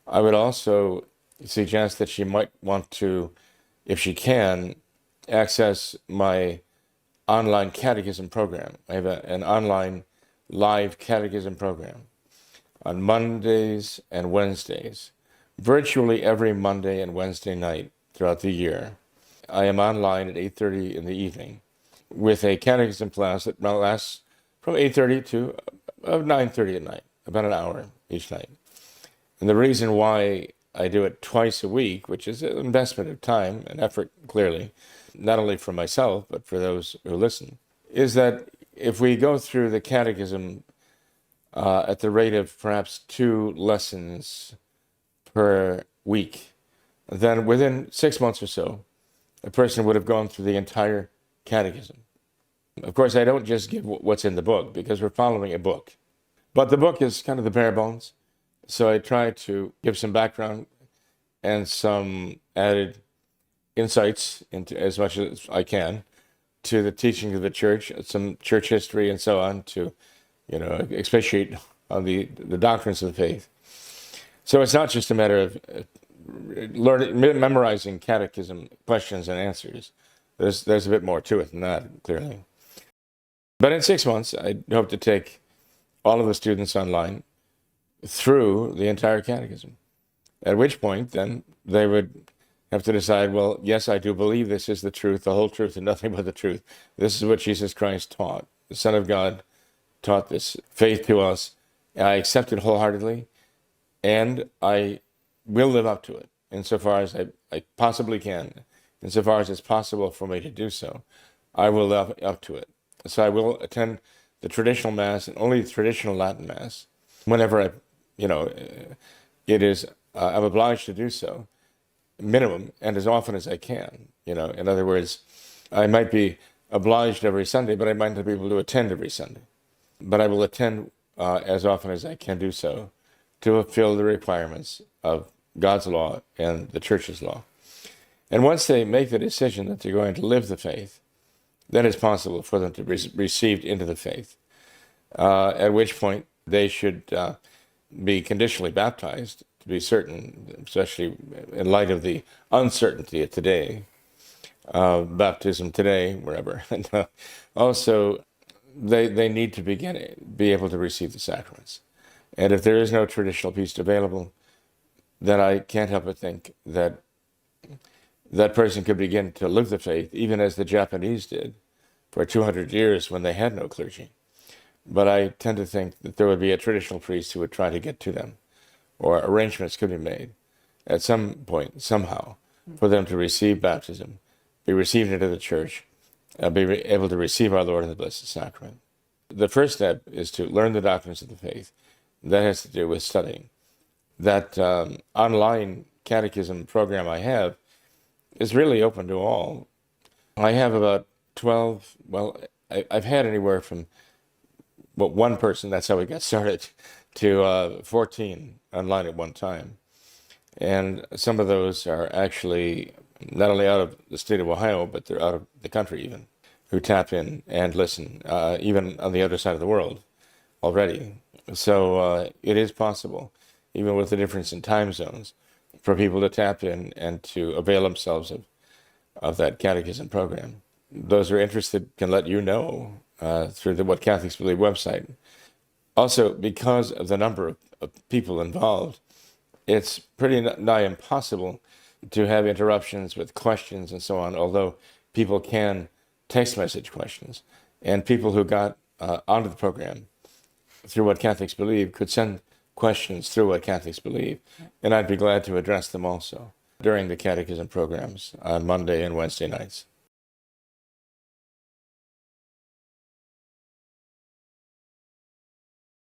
I would also suggest that she might want to, if she can, access my online catechism program. I have an online live catechism program on Mondays and Wednesdays, virtually every Monday and Wednesday night throughout the year. I am online at 8:30 in the evening with a catechism class that lasts from 8:30 to 9:30 at night, about an hour each night. And the reason why I do it twice a week, which is an investment of time and effort, clearly, not only for myself, but for those who listen, is that if we go through the catechism at the rate of perhaps 2 lessons per week, then within 6 months or so, a person would have gone through the entire catechism. Of course, I don't just give what's in the book because we're following a book. But the book is kind of the bare bones. So I try to give some background and some added insights into as much as I can to the teaching of the church, some church history and so on to, expatiate on the doctrines of the faith. So it's not just a matter of memorizing catechism questions and answers. There's a bit more to it than that, clearly. But in 6 months, I hope to take all of the students online through the entire catechism, at which point then they would have to decide, well, yes, I do believe this is the truth, the whole truth, and nothing but the truth. This is what Jesus Christ taught. The Son of God taught this faith to us. I accept it wholeheartedly, and I will live up to it insofar as I possibly can, insofar as it's possible for me to do so. I will live up to it. So I will attend the traditional Mass and only the traditional Latin Mass whenever it is, I'm obliged to do so, minimum, and as often as I can. In other words, I might be obliged every Sunday, but I might not be able to attend every Sunday. But I will attend as often as I can do so to fulfill the requirements of God's law and the Church's law. And once they make the decision that they're going to live the faith, then it's possible for them to be received into the faith, at which point they should be conditionally baptized to be certain, especially in light of the uncertainty of today, baptism today, wherever. And also, they need to be able to receive the sacraments. And if there is no traditional priest available, then I can't help but think that that person could begin to live the faith, even as the Japanese did for 200 years when they had no clergy. But I tend to think that there would be a traditional priest who would try to get to them, or arrangements could be made at some point, somehow, for them to receive baptism, be received into the church, be able to receive our Lord in the Blessed Sacrament. The first step is to learn the doctrines of the faith. That has to do with studying. That online catechism program I have is really open to all. I have about 12, I've had anywhere from one person, that's how we got started, to 14 online at one time. And some of those are actually not only out of the state of Ohio, but they're out of the country even, who tap in and listen, even on the other side of the world already. So it is possible, even with the difference in time zones, for people to tap in and to avail themselves of that catechism program. Those who are interested can let you know through the What Catholics Believe website. Also, because of the number of people involved, it's pretty nigh impossible to have interruptions with questions and so on, although people can text message questions. And people who got onto the program through What Catholics Believe could send questions through What Catholics Believe, and I'd be glad to address them also during the catechism programs on Monday and Wednesday nights.